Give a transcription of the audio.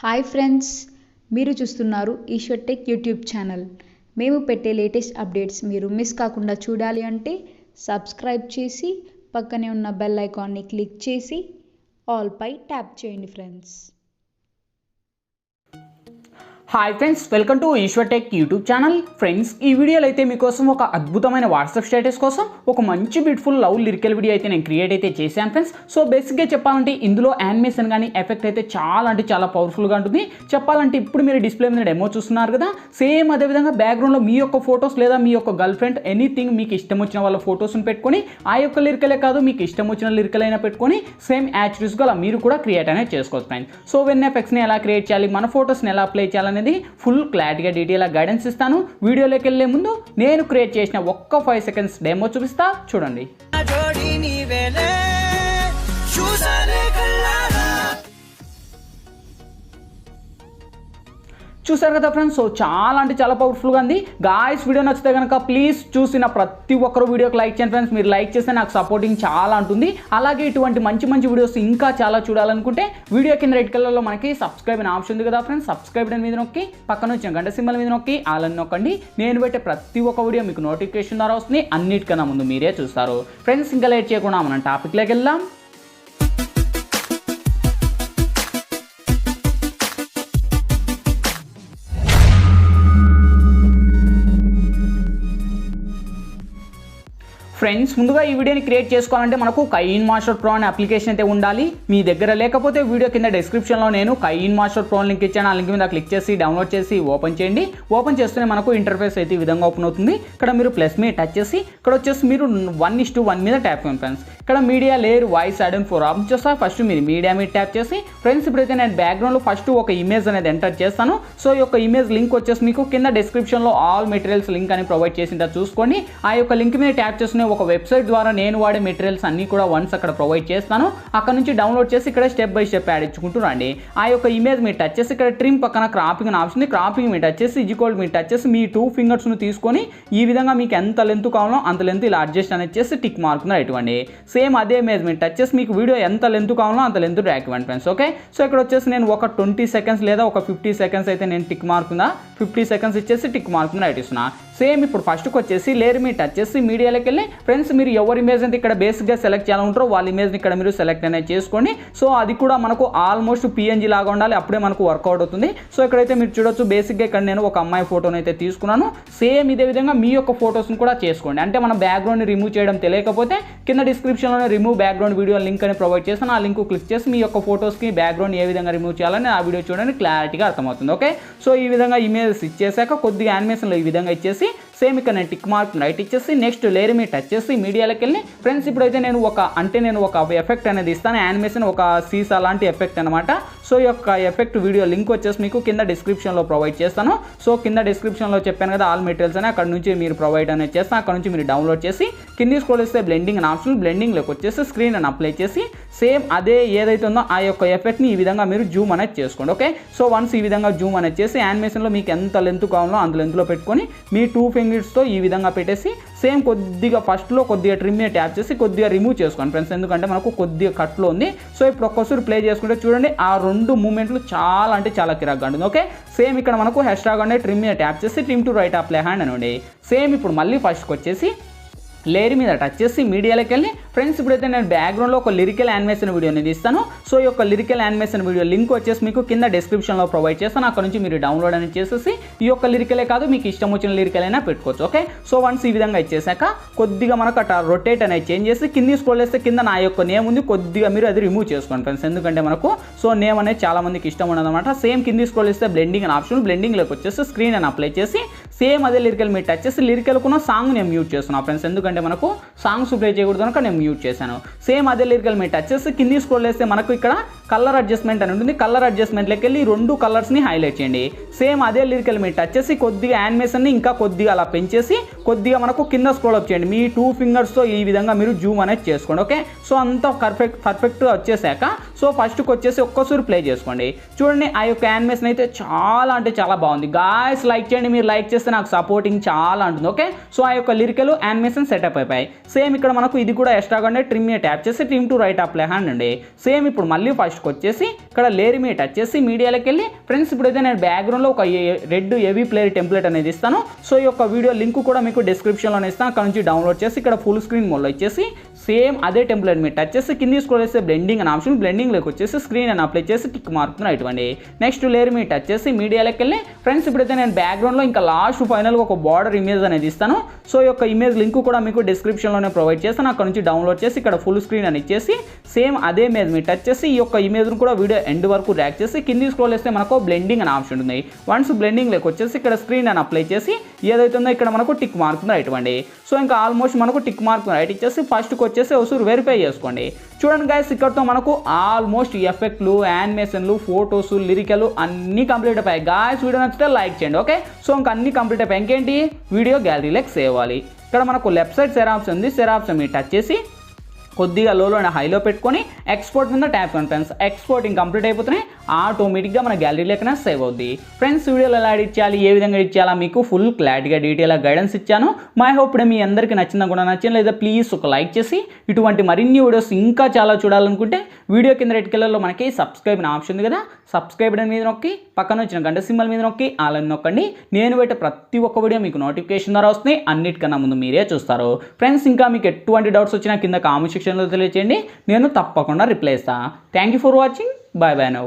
Hi friends, మీరు చూస్తున్నారు Eshwar tech YouTube channel. మేము పెట్టే లేటెస్ట్ అప్డేట్స్ మీరు మిస్ కాకుండా చూడాలి అంటే సబ్స్క్రైబ్ చేసి పక్కనే ఉన్న బెల్ ఐకాన్ని క్లిక్ చేసి ఆల్ పై ట్యాప్ చేయండి friends. Hi friends, welcome to Eshwar tech YouTube channel. Friends, ఈ వీడియోలో అయితే మీకోసం ఒక అద్భుతమైన వాట్సాప్ స్టేటస్ కోసం ఒక మంచి బ్యూటిఫుల్ లవ్ లిరికల్ వీడియో అయితే నేను క్రియేట్ అయితే చేశాను ఫ్రెండ్స్. సో బేసిక్గా చెప్పాలంటే ఇందులో యానిమేషన్ కానీ ఎఫెక్ట్ అయితే చాలా పవర్ఫుల్గా ఉంటుంది. చెప్పాలంటే ఇప్పుడు మీరు డిస్ప్లే మీద డెమో చూస్తున్నారు కదా, సేమ్ అదేవిధంగా బ్యాక్గ్రౌండ్లో మీ యొక్క ఫొటోస్ లేదా మీ యొక్క గర్ల్ ఫ్రెండ్ ఎనీథింగ్ మీకు ఇష్టం వచ్చిన వాళ్ళ ఫొటోస్ని పెట్టుకొని ఆ యొక్క లిరికలే కాదు మీకు ఇష్టం వచ్చిన లిరికల్ అయినా పెట్టుకొని సేమ్ యాక్చువల్స్గా అలా మీరు కూడా క్రియేట్ అనేది చేసుకోవచ్చు ఫ్రెండ్స్. సో వెన్ ఎఫెక్ట్స్ని ఎలా క్రియేట్ చేయాలి, మన ఫొటోస్ని ఎలా అప్లై చేయాలని ఫుల్ క్లారిటీగా డీటెయిల్గా గైడెన్స్ ఇస్తాను. వీడియోలోకి వెళ్ళే ముందు నేను క్రియేట్ చేసిన ఒక్క 5 సెకండ్స్ డెమో చూపిస్తా, చూడండి. చూసారు కదా ఫ్రెండ్స్, సో చాలా పవర్ఫుల్గా ఉంది. గాయ్స్, వీడియో నచ్చితే కనుక ప్లీజ్ చూసిన ప్రతి ఒక్కరు వీడియోకి లైక్ చేయండి ఫ్రెండ్స్. మీరు లైక్ చేస్తే నాకు సపోర్టింగ్ చాలా ఉంటుంది. అలాగే ఇటువంటి మంచి వీడియోస్ ఇంకా చాలా చూడాలనుకుంటే వీడియో కింద రెడ్ కలర్లో మనకి సబ్స్క్రైబ్ అనే ఆప్షన్ ఉంది కదా ఫ్రెండ్స్. సబ్స్క్రైబ్ మీద నొక్కి పక్కన వచ్చిన గంట సింబల్ మీద నొక్కి ఆల్ అని నొక్కండి. నేను పెట్టే ప్రతి ఒక్క వీడియో మీకు నోటిఫికేషన్ ద్వారా వస్తుంది. అన్నిటికన్నా ముందు మీరే చూస్తారు ఫ్రెండ్స్. ఇంకా లేట్ చేయకుండా మనం టాపిక్లోకి వెళ్దాం. ఫ్రెండ్స్, ముందుగా ఈ వీడియోని క్రియేట్ చేసుకోవాలంటే మనకు కైన్మాస్టర్ ప్రో అనే అప్లికేషన్ అయితే ఉండాలి. మీ దగ్గర లేకపోతే వీడియో కింద డిస్క్రిప్షన్లో నేను కైన్మాస్టర్ ప్రో లింక్ ఇచ్చాను. ఆ లింక్ మీద క్లిక్ చేసి డౌన్లోడ్ చేసి ఓపెన్ చేయండి. ఓపెన్ చేస్తూనే మనకు ఇంటర్ఫేస్ అయితే ఈ విధంగా ఓపెన్ అవుతుంది. ఇక్కడ మీరు ప్లస్ మీద టచ్ చేసి ఇక్కడ వచ్చేసి మీరు 1:1 మీద ట్యాప్ చేయండి ఫ్రెండ్స్. ఇక్కడ media layer voice add and 4 option చేస్తా. ఫస్ట్ మీరు మీడియా మీద ట్యాప్ చేసి ఫ్రెండ్స్ ఇప్పుడైతే నేను బ్యాక్గ్రౌండ్లో ఫస్ట్ ఒక ఇమేజ్ అనేది ఎంటర్ చేస్తాను. సో ఈ యొక్క ఇమేజ్ లింక్ వచ్చేసి మీకు కింద డిస్క్రిప్షన్లో ఆల్ మెటీరియల్స్ లింక్ అని ప్రొవైడ్ చేసిందా చూసుకోండి. ఆ యొక్క లింక్ మీద ట్యాప్ చేస్తూనే ఒక వెబ్సైట్ ద్వారా నేను వాడే మెటీరియల్స్ అన్ని కూడా వన్స్ అక్కడ ప్రొవైడ్ చేస్తాను. అక్కడ నుంచి డౌన్లోడ్ చేసి ఇక్కడ స్టెప్ బై స్టెప్ యాడ్ ఇచ్చుకుంటూ రండి. ఆ యొక్క ఇమేజ్ మీరు టచ్ చేసి ఇక్కడ ట్రిమ్ పక్కన క్రాపింగ్ అని ఆప్షన్ ఉంది. క్రాపింగ్ మీరు టచ్ చేసి ఈక్వల్ మీరు టచ్ చేసి మీ 2 ఫింగర్స్ను తీసుకొని ఈ విధంగా మీకు ఎంత లెంత్ కావాలో అంత లెంత్ ఇలా అడ్జస్ట్ అనేది చేసి టిక్ మార్క్ ఇవ్వండి. సేమ్ అదే ఇమేజ్ మీరు టచ్ చేసి మీకు వీడియో ఎంత లెంత్ కావాలో అంత లెంత్ డ్రాగ్ ఇవ్వండి ఫ్రెండ్స్. ఓకే, సో ఇక్కడ వచ్చేసి నేను ఒక 20 సెకండ్స్ లేదా ఒక 50 సెకండ్స్ అయితే నేను టిక్ మార్క్ 50 సెకండ్స్ ఇచ్చేసి టిక్ మార్క్ రైట్ ఇస్తున్నా. సేమ్ ఇప్పుడు ఫస్ట్కి వచ్చేసి లేయర్ మీరు టచ్ చేసి మీడియాలోకి వెళ్ళి ఫ్రెండ్స్ మీరు ఎవరి ఇమేజ్ అయితే ఇక్కడ బేసిక్గా సెలెక్ట్ చేయాలంటారో వాళ్ళ ఇమేజ్ని ఇక్కడ మీరు సెలెక్ట్ అనేది చేసుకోండి. సో అది కూడా మనకు ఆల్మోస్ట్ PNG లాగా ఉండాలి, అప్పుడే మనకు వర్కౌట్ అవుతుంది. సో ఇక్కడైతే మీరు చూడొచ్చు బేసిక్గా ఇక్కడ నేను ఒక అమ్మాయి ఫోటోని అయితే తీసుకున్నాను. సేమ్ ఇదే విధంగా మీ యొక్క ఫొటోస్ని కూడా చేసుకోండి. అంటే మన బ్యాక్గ్రౌండ్ని రిమూవ్ చేయడం తెలియకపోతే కింద డిస్క్రిప్షన్లోనే రిమూవ్ బ్యాక్గ్రౌండ్ వీడియో లింక్ అని ప్రొవైడ్ చేస్తాను. ఆ లింక్ క్లిక్ చేసి మీ యొక్క ఫొటోస్కి బ్యాక్గ్రౌండ్ ఏ విధంగా రిమూవ్ చేయాలని ఆ వీడియో చూడండి, క్లారిటీగా అర్థమవుతుంది. ఓకే, సో ఈ విధంగా ఇమేజ్ ఇచ్చేసాక కొద్దిగా యానిమేషన్లో ఈ విధంగా ఇచ్చేసి సేమ్ ఇక్కడ నేను టిక్ మార్క్ రైట్ ఇచ్చేసి నెక్స్ట్ లేయర్ మీద టచ్ చేసి మీడియాలోకి వెళ్ళి ఫ్రెండ్స్ ఇప్పుడైతే నేను ఒక ఎఫెక్ట్ అనేది ఇస్తాను. యానిమేషన్ ఒక సీసా లాంటి ఎఫెక్ట్ అనమాట. సో ఈ యొక్క ఎఫెక్ట్ వీడియో లింక్ వచ్చేసి మీకు కింద డిస్క్రిప్షన్లో ప్రొవైడ్ చేస్తాను. సో కింద డిస్క్రిప్షన్లో చెప్పాను కదా ఆల్ మెటీరియల్స్ అని, అక్కడ నుంచి మీరు ప్రొవైడ్ అనేది చేస్తాను. అక్కడ నుంచి మీరు డౌన్లోడ్ చేసి కింది స్క్రోల్ చేస్తే బ్లెండింగ్ అని ఆప్షన్, బ్లెండింగ్లోకి వచ్చేసి స్క్రీన్ అని అప్లై చేసి సేమ్ అదే ఏదైతే ఉందో ఆ యొక్క ఎఫెక్ట్ని ఈ విధంగా మీరు జూమ్ అనేది చేసుకోండి. ఓకే, సో వన్స్ ఈ విధంగా జూమ్ అనేది చేసి యానిమేషన్లో మీకు ఎంత లెంత్ కావాలో అంత లెంత్లో పెట్టుకొని మీ 2 ఫింగర్స్తో ఈ విధంగా పెట్టేసి సేమ్ కొద్దిగా ఫస్ట్లో కొద్దిగా ట్రిమ్ మీద ట్యాప్ చేసి కొద్దిగా రిమూవ్ చేసుకోండి ఫ్రెండ్స్, ఎందుకంటే మనకు కొద్దిగా కట్లో ఉంది. సో ఇప్పుడు ఒక్కసారి ప్లే చేసుకుంటే చూడండి ఆ 2 మూమెంట్లు చాలా కిరాక్గా ఉంటుంది. ఓకే, సేమ్ ఇక్కడ మనకు హ్యాష్ట్యాగ్ అనేది ట్రిమ్ మీద ట్యాప్ చేసి trim to right apply hand అనండి. సేమ్ ఇప్పుడు మళ్ళీ ఫస్ట్కి వచ్చేసి లేయర్ మీద టచ్ చేసి మీడియాలోకి వెళ్ళి ఫ్రెండ్స్ ఇప్పుడైతే నేను బ్యాక్గ్రౌండ్లో ఒక లిరికల్ యానిమేషన్ వీడియో అనేది ఇస్తాను. సో ఈ యొక్క లిరికల్ యానిమేషన్ వీడియో లింక్ వచ్చేసి మీకు కింద డిస్క్రిప్షన్లో ప్రొవైడ్ చేస్తాను. అక్కడ నుంచి మీరు డౌన్లోడ్ అనేది చేసేసి ఈ యొక్క లిరికలే కాదు మీకు ఇష్టం వచ్చిన లిరికల్ అయినా పెట్టుకోవచ్చు. ఓకే, సో వన్స్ ఈ విధంగా ఇచ్చేసాక కొద్దిగా మనకు అట్లా రొటేట్ అనేది చేంజ్ చేసి కింది స్క్రోల్ చేస్తే కింద నా యొక్క నేమ్ ఉంది, కొద్దిగా మీరు అది రిమూవ్ చేసుకోండి ఫ్రెండ్స్, ఎందుకంటే మనకు సో నేమ్ అనేది చాలా మందికి ఇష్టం ఉండదన్నమాట. సేమ్ కింది స్క్రోల్ చేస్తే బ్లెండింగ్ అని ఆప్షన్, బ్లెండింగ్లోకి వచ్చేసి స్క్రీన్ అని అప్లై చేసి సేమ్ అదే లిరికల్ మీరు టచ్ చేసి లిరికల్ కూడా సాంగ్ నేను మ్యూట్ చేస్తున్నాను ఫ్రెండ్స్, ఎందుకంటే మనకు సాంగ్స్ ప్లే చేయకూడదు కనుక నేను మ్యూట్ చేశాను. సేమ్ అదే లిరికల్ మీరు టచ్ చేసి కింది స్క్రోల్ చేస్తే మనకు ఇక్కడ కలర్ అడ్జస్ట్మెంట్ అని ఉంటుంది. కలర్ అడ్జస్ట్మెంట్లోకి వెళ్ళి 2 కలర్స్ని హైలైట్ చేయండి. సేమ్ అదే లిరికల్ మీరు టచ్ చేసి కొద్దిగా యానిమేషన్ని ఇంకా కొద్దిగా అలా పెంచేసి కొద్దిగా మనకు కింద స్క్రోల్ అప్ చేయండి. మీ 2 ఫింగర్స్తో ఈ విధంగా మీరు జూమ్ అనేది చేసుకోండి. ఓకే, సో అంతా పర్ఫెక్ట్గా వచ్చేసాక సో ఫస్ట్కి వచ్చేసి ఒక్కసారి ప్లే చేసుకోండి. చూడండి ఆ యొక్క యానిమేషన్ అయితే చాలా బాగుంది. గాయ్స్ లైక్ చేయండి, మీరు లైక్ చేస్తే నాకు సపోర్టింగ్ చాలా ఉంటుంది. ఓకే, సో ఆ యొక్క లిరికల్ యానిమేషన్ సెటప్ అయిపోయాయి. సేమ్ ఇక్కడ మనకు ఇది కూడా ఎక్స్ట్రాగా ట్రిమ్ ట్యాప్ చేసి trim to right apply hand అండి. సేమ్ ఇప్పుడు మళ్ళీ ఫస్ట్ ఫస్ట్కి వచ్చేసి ఇక్కడ లేయర్ మీద టచ్ చేసి మీడియాలోకి వెళ్ళి ఫ్రెండ్స్ ఇప్పుడైతే నేను బ్యాక్గ్రౌండ్లో ఒక రెడ్ హెవీ ప్లేయర్ టెంప్లెట్ అనేది ఇస్తాను. సో ఈ యొక్క వీడియో లింక్ కూడా మీకు డిస్క్రిప్షన్లోనే ఇస్తాను. అక్కడ నుంచి డౌన్లోడ్ చేసి ఇక్కడ ఫుల్ స్క్రీన్ మోడ్లో ఇచ్చేసి సేమ్ అదే టెంప్లెట్ మీద టచ్ చేసి కింది స్క్రోల్ చేస్తే బ్లెండింగ్ అని ఆప్షన్, బ్లెండింగ్లోకి వచ్చేసి స్క్రీన్ అని అప్లై చేసి టిక్ మార్క్ ఇవ్వండి. నెక్స్ట్ లేయర్ మీద టచ్ చేసి మీడియాలోకి వెళ్ళి ఫ్రెండ్స్ ఇప్పుడైతే నేను బ్యాక్గ్రౌండ్లో ఇంకా లాస్ట్ ఫైనల్గా ఒక బార్డర్ ఇమేజ్ అనేది ఇస్తాను. సో ఈ యొక్క ఇమేజ్ లింక్ కూడా మీకు డిస్క్రిప్షన్లోనే ప్రొవైడ్ చేస్తాను. అక్కడ నుంచి డౌన్లోడ్ చేసి ఇక్కడ ఫుల్ స్క్రీన్ అని ఇచ్చేసి సేమ్ అదే ఇమేజ్ మీద టచ్ చేసి ఈ యొక్క ఇమేజ్ను కూడా వీడియో ఎండ్ వరకు ర్యాక్ చేసి కింది స్క్రోల్ చేస్తే మనకు బ్లెండింగ్ అని ఆప్షన్ ఉంది. వన్స్ బ్లెండింగ్లోకి వచ్చేసి ఇక్కడ స్క్రీన్ అని అప్లై చేసి ఏదైతుందో ఇక్కడ మనకు టిక్ మార్క్ ఇవ్వండి. సో ఇంకా ఆల్మోస్ట్ మనకు టిక్ మార్క్ రైట్ ఇచ్చేసి ఫస్ట్కి వచ్చేసి ఒకసారి వెరిఫై చేసుకోండి. చూడండి గైస్, ఇక్కడతో మనకు ఆల్మోస్ట్ ఎఫెక్ట్లు, యానిమేషన్లు, ఫోటోస్, లిరికల్ అన్నీ కంప్లీట్ అయిపోయాయి. గాయస్ వీడియో నచ్చితే లైక్ చేయండి. ఓకే, సో ఇంకా అన్నీ కంప్లీట్ అయిపోయాయి. ఇంకేంటి వీడియో గ్యాలరీలోకి సేవ్ అవ్వాలి. ఇక్కడ మనకు లెఫ్ట్ సైడ్ సెర్ ఆప్షన్ ఉంది. సెర్ ఆప్షన్ మీద టచ్ చేసి కొద్దిగా లోలో హైలో పెట్టుకొని ఎక్స్పోర్ట్ మీద ట్యాప్ చేయండి ఫ్రెండ్స్. ఎక్స్పోర్టింగ్ కంప్లీట్ అయిపోతున్నాయి, ఆటోమేటిక్గా మన గ్యాలరీలోకి సేవ్ అవుద్ది. ఫ్రెండ్స్ వీడియోలో ఎలా ఎడిట్ చేయాలి, ఏ విధంగా ఎడిట్ చేయాలా మీకు ఫుల్ క్లారిటీగా డీటెయిల్గా గైడెన్స్ ఇచ్చాను. మై హోప్ ఇప్పుడు మీ అందరికీ నచ్చిందా కూడా నచ్చింది లేదా ప్లీజ్ ఒక లైక్ చేసి ఇటువంటి మరిన్ని వీడియోస్ ఇంకా చాలా చూడాలనుకుంటే వీడియో కింద రెడ్ కలర్లో మనకి సబ్స్క్రైబ్ అనే ఆప్షన్ ఉంది కదా, సబ్స్క్రైబ్ మీద నొక్కి పక్కన వచ్చిన గంట సింబల్ మీద నొక్కి ఆల్ అని నొక్కండి. నేను పెట్టే ప్రతి ఒక్క వీడియో మీకు నోటిఫికేషన్ ద్వారా వస్తుంది. అన్నిటికన్నా ముందు మీరే చూస్తారు. ఫ్రెండ్స్ ఇంకా మీకు ఎటువంటి డౌట్స్ వచ్చినా కింద కామెంట్ సెక్షన్లో తెలియచేయండి, నేను తప్పకుండా రిప్లై ఇస్తాను. Thank you for watching. Bye bye now.